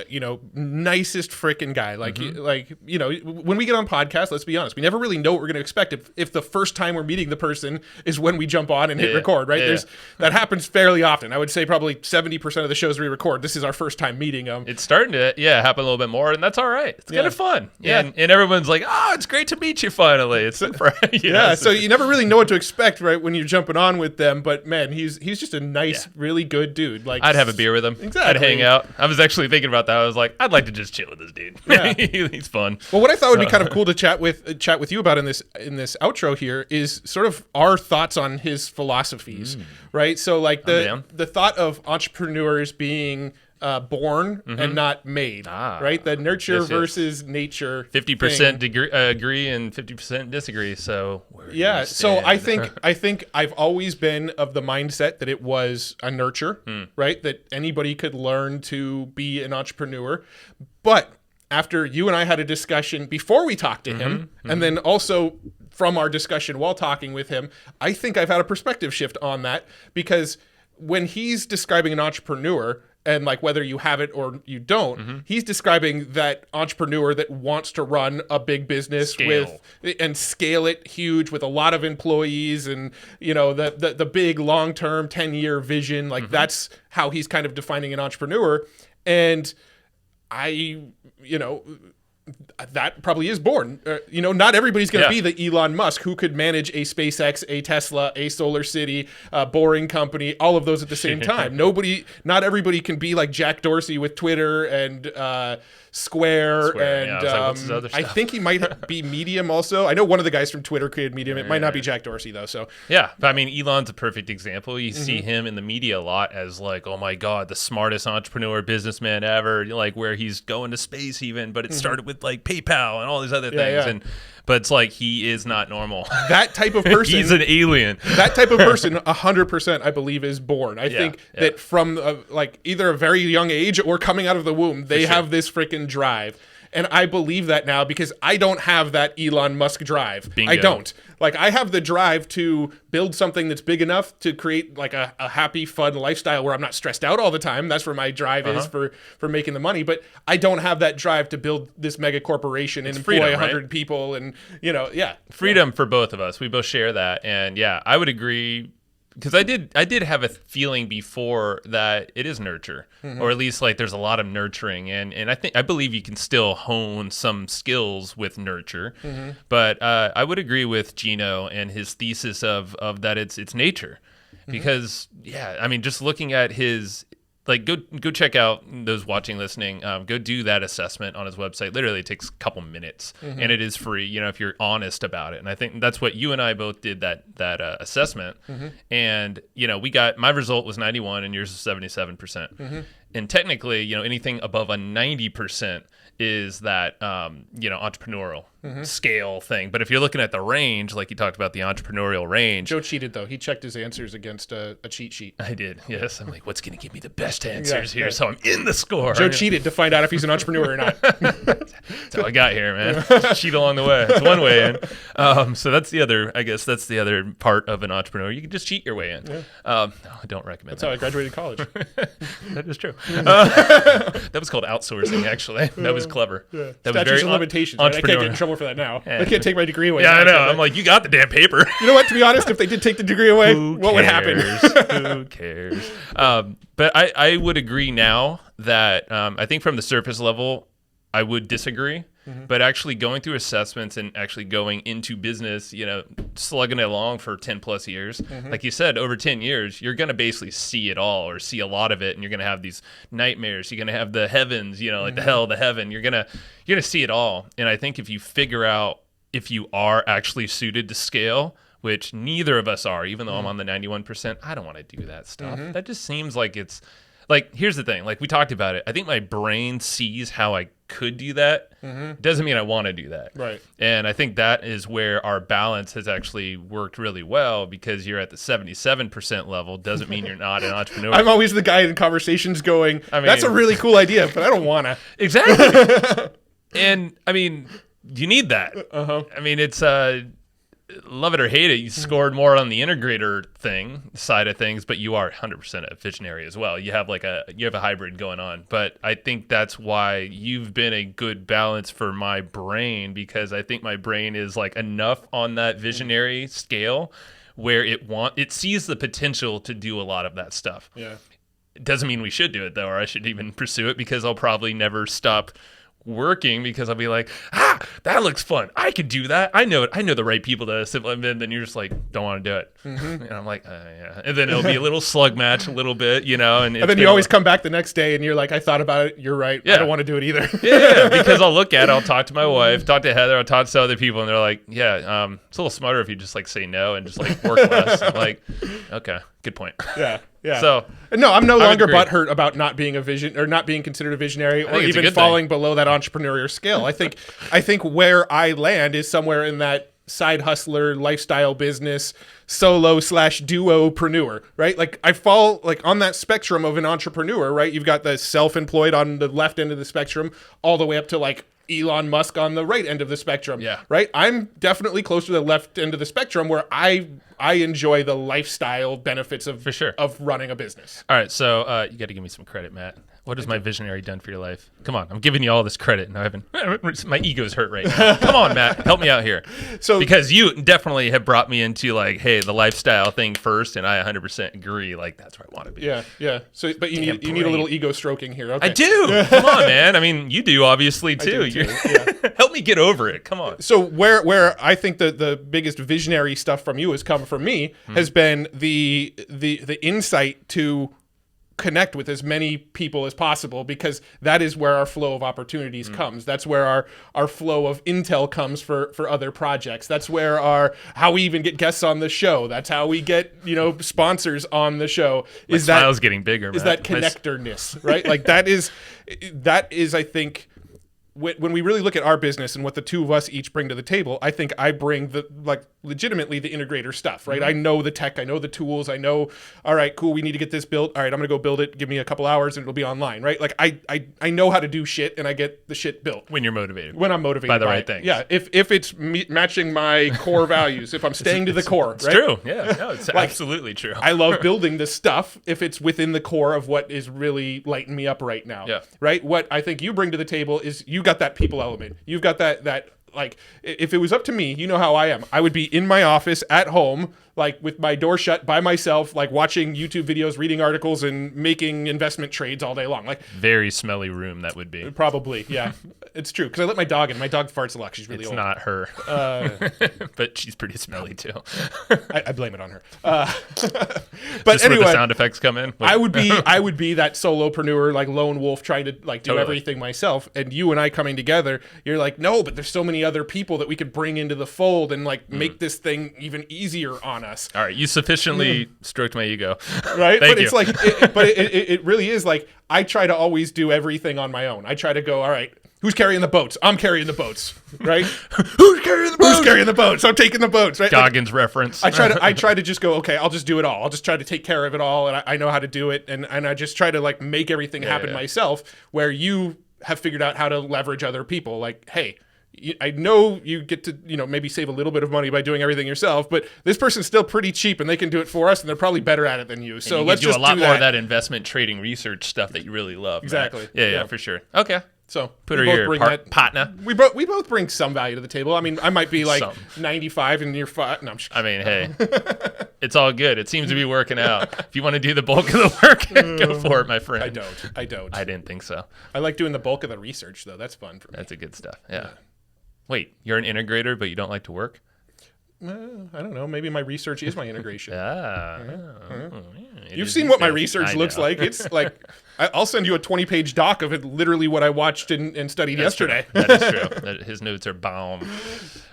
nicest freaking guy. Like, when we get on podcasts, let's be honest, we never really know what we're going to expect. If the first time we're meeting the person is when we jump on and hit record, right? That happens fairly often. I would say probably 70% of the shows we record, this is our first time meeting them. It's starting to happen a little bit more, and that's all right. It's kind of fun. And everyone's like, oh, it's great to meet you finally. It's so you never really know what to expect, right, when you're jumping on with them. But man, he's just a nice, really good dude. Like, I'd have a beer with him. Exactly. I'd hang out. I was actually thinking about that. I was like, I'd like to just chill with this dude. Yeah. He's fun. Well, what I thought would be kind of cool to chat with you about in this outro here is sort of our thoughts on his philosophies, right? So like the thought of entrepreneurs being born and not made, right? The nurture versus nature. 50% agree and 50% disagree. So so I think I've always been of the mindset that it was a nurture, right? That anybody could learn to be an entrepreneur, but after you and I had a discussion before we talked to him, and then also from our discussion while talking with him, I think I've had a perspective shift on that, because when he's describing an entrepreneur, and like whether you have it or you don't, he's describing that entrepreneur that wants to run a big business and scale it huge with a lot of employees, and the big long-term 10-year vision. Like that's how he's kind of defining an entrepreneur. And that probably is born. Not everybody's going to be the Elon Musk who could manage a SpaceX, a Tesla, a Solar City, a Boring Company, all of those at the same time. Not everybody can be like Jack Dorsey with Twitter and Square, and I think he might be Medium also. I know one of the guys from Twitter created Medium. It might not be Jack Dorsey though. So but I mean, Elon's a perfect example. You see him in the media a lot as like, oh my God, the smartest entrepreneur businessman ever. Like where he's going to space even, but it started with like PayPal and all these other things. But it's like he is not normal. That type of person. He's an alien. That type of person, 100%, I believe, is born. I think that from like either a very young age or coming out of the womb, they have this freaking drive. And I believe that now because I don't have that Elon Musk drive. Bingo. I don't. Like, I have the drive to build something that's big enough to create like a happy, fun lifestyle where I'm not stressed out all the time. That's where my drive is for making the money. But I don't have that drive to build this mega corporation and employ 100 people and, Freedom for both of us. We both share that. And I would agree. Because I did have a feeling before that it is nurture, or at least like there's a lot of nurturing, and I believe you can still hone some skills with nurture, but I would agree with Gino and his thesis of that it's nature, because I mean just looking at his. Like go check out those watching, listening. Go do that assessment on his website. Literally, it takes a couple minutes, and it is free. If you're honest about it, and I think that's what you and I both did that assessment. And we got my result was 91, and yours is 77%. And technically, anything above a 90% is that entrepreneurial scale thing. But if you're looking at the range, like you talked about the entrepreneurial range, Joe cheated though. He checked his answers against a cheat sheet. I did. Yes, I'm like, what's going to give me the best answers here, so I'm in the score. Joe cheated to find out if he's an entrepreneur or not. That's how I got here, man. Cheat along the way. It's one way in. So that's the other. I guess that's the other part of an entrepreneur. You can just cheat your way in. No, I don't recommend. That's how I graduated college. That is true. That was called outsourcing. Actually, that was clever. That was Statutes very and limitations. Right? I can't get in trouble for that now. They can't take my degree away. Yeah, I know. I'm like, you got the damn paper. You know what? To be honest, if they did take the degree away, what would happen? Who cares? But I would agree now that I think from the surface level, I would disagree. but actually going through assessments and actually going into business, slugging it along for 10 plus years, like you said, over 10 years, you're going to basically see it all or see a lot of it. And you're going to have these nightmares. You're going to have the heavens, like the hell, the heaven, you're going to see it all. And I think if you figure out if you are actually suited to scale, which neither of us are, even though I'm on the 91%, I don't want to do that stuff. That just seems like it's like, here's the thing, like we talked about it. I think my brain sees how I could do that. Doesn't mean I want to do that. Right. And I think that is where our balance has actually worked really well, because you're at the 77% level. Doesn't mean you're not an entrepreneur. I'm always the guy in conversations going, that's a really cool idea, but I don't want to. Exactly. And I mean, you need that. I mean, it's love it or hate it, you scored more on the integrator thing side of things, but you are 100% a visionary as well. You have a hybrid going on. But I think that's why you've been a good balance for my brain, because I think my brain is like enough on that visionary scale where it sees the potential to do a lot of that stuff. Yeah. It doesn't mean we should do it though, or I should even pursue it, because I'll probably never stop working, because I'll be like, that looks fun. I could do that. I know the right people to implement. Then you're just like, don't want to do it. And I'm like, yeah. And then it'll be a little slug match, a little bit, and then you always come back the next day and you're like, I thought about it. You're right. I don't want to do it either. Yeah, because I'll look at it. I'll talk to my wife, talk to Heather, I'll talk to some other people, and they're like, yeah, it's a little smarter if you just like say no and just like work less. I'm like, okay, good point. Yeah. Yeah. So no, I'm no longer agree. butthurt about not being a vision or not being considered a visionary, or it's a even good falling below that entrepreneurial scale. I think where I land is somewhere in that side hustler lifestyle business solo/duopreneur, right? Like I fall like on that spectrum of an entrepreneur, right? You've got the self-employed on the left end of the spectrum, all the way up to like Elon Musk on the right end of the spectrum. Yeah. Right. I'm definitely close to the left end of the spectrum, where I enjoy the lifestyle benefits of of running a business. All right, so you got to give me some credit, Matt. What has my visionary done for your life? Come on, I'm giving you all this credit, and my ego's hurt right now. Come on, Matt, help me out here. So, because you definitely have brought me into like, hey, the lifestyle thing first, and I 100% agree. Like that's where I want to be. Yeah. So, but you need a little ego stroking here. Okay. I do. Come on, man. I mean, you do obviously too. Yeah. Help me get over it. Come on. So where I think the biggest visionary stuff from you has come from me has been the insight to connect with as many people as possible, because that is where our flow of opportunities comes. That's where our flow of intel comes for other projects. That's where how we even get guests on the show. That's how we get, sponsors on the show. My smile's getting bigger, Is Matt. that connectedness, right? Like that is I think, when we really look at our business and what the two of us each bring to the table, I think I bring legitimately the integrator stuff, right? I know the tech, I know the tools, I know, all right, cool, we need to get this built. All right, I'm going to go build it. Give me a couple hours and it'll be online, right? Like I know how to do shit, and I get the shit built. When you're motivated. When I'm motivated by the right things. Yeah, if it's matching my core values, if I'm staying to the core, it's right? True. Yeah, no, it's absolutely true. I love building this stuff if it's within the core of what is really lighting me up right now. Yeah. Right? What I think you bring to the table is you got that people element. You've got that like, if it was up to me, you know how I am. I would be in my office at home, like with my door shut by myself, like watching YouTube videos, reading articles, and making investment trades all day long. Like very smelly room that would be. Probably, yeah. It's true, because I let my dog in. My dog farts a lot. She's really old. It's not her, but she's pretty smelly too. I blame it on her. But just anyway, where the sound effects come in. I would be that solopreneur, like lone wolf, trying to like do everything myself. And you and I coming together, you're like, no, but there's so many other people that we could bring into the fold and like make this thing even easier on us. All right, you sufficiently stroked my ego, right? Thank but you. It's like, it really is like I try to always do everything on my own. I try to go, all right, who's carrying the boats? I'm carrying the boats, right? Who's carrying the boats? Who's carrying the boats? I'm taking the boats, right? Goggins reference. I try to just go, okay, I'll just do it all. I'll just try to take care of it all, and I know how to do it, and I just try to like make everything happen myself. Where you have figured out how to leverage other people, like, hey, I know you get to, maybe save a little bit of money by doing everything yourself, but this person's still pretty cheap and they can do it for us, and they're probably better at it than you. So let's do just a lot do more that. of that investment trading research stuff that you really love. Exactly. Yeah, for sure. Okay. So Put we her both your bring partner. We both bring some value to the table. I mean, I might be like Some. 95 and you're 5. No, I'm just I mean, hey, it's all good. It seems to be working out. If you want to do the bulk of the work, go for it, my friend. I don't. I didn't think so. I like doing the bulk of the research, though. That's fun for me. That's a good stuff. Yeah. Wait, you're an integrator, but you don't like to work? I don't know. Maybe my research is my integration. It You've is seen these what my days. research I looks know. like. It's like I'll send you a 20-page doc of it, literally what I watched and studied That's yesterday. True. That is true. His notes are bomb.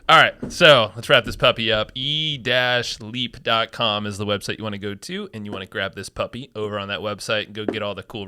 All right, so let's wrap this puppy up. e-leap.com is the website you want to go to, and you want to grab this puppy over on that website and go get all the cool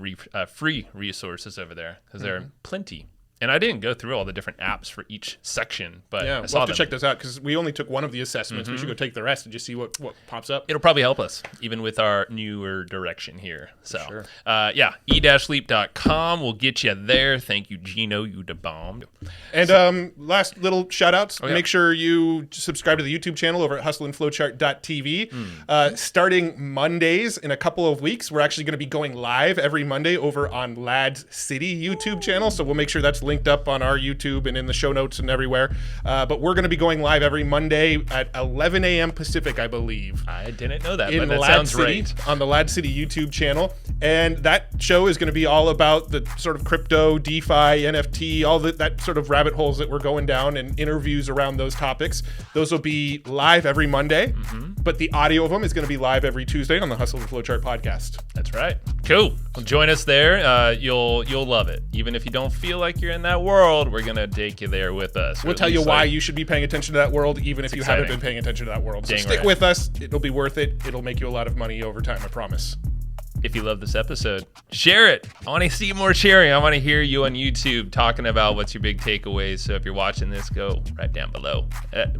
free resources over there, because there are plenty. And I didn't go through all the different apps for each section, but Yeah, I we'll saw have to them. check those out because we only took one of the assessments. We should go take the rest and just see what pops up. It'll probably help us, even with our newer direction here. So, Sure. Yeah, e-leap.com will get you there. Thank you, Gino. You da-bombed. And last little shout-outs. yeah. Make sure you subscribe to the YouTube channel over at hustleandflowchart.tv. Starting Mondays in a couple of weeks, we're actually going to be going live every Monday over on Lads City YouTube channel. So we'll make sure that's linked up on our YouTube and in the show notes and everywhere. But we're going to be going live every Monday at 11 a.m. Pacific, I believe. I didn't know that, In but that Lad sounds City, right. on the Lad City YouTube channel. And that show is going to be all about the sort of crypto, DeFi, NFT, all that sort of rabbit holes that we're going down, and interviews around those topics. Those will be live every Monday, but the audio of them is going to be live every Tuesday on the Hustle and Flowchart podcast. That's right. Cool. Well, join us there. You'll love it. Even if you don't feel like you're in that world, we're going to take you there with us. We'll tell you why you should be paying attention to that world, even if you haven't exciting. been paying attention to that world. So Dang stick right. with us. It'll be worth it. It'll make you a lot of money over time, I promise. If you love this episode, share it. I want to see more sharing. I want to hear you on YouTube talking about what's your big takeaways. So if you're watching this, go right down below.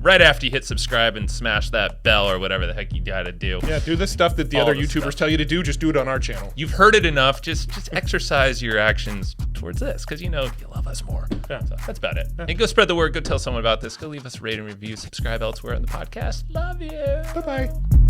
Right after you hit subscribe and smash that bell or whatever the heck you got to do. Yeah, do the stuff that the All other the YouTubers stuff. tell you to do. Just do it on our channel. You've heard it enough. Just exercise your actions towards this, because you know you love us more. Yeah. So that's about it. And go spread the word. Go tell someone about this. Go leave us a rating, review, subscribe elsewhere on the podcast. Love you. Bye-bye.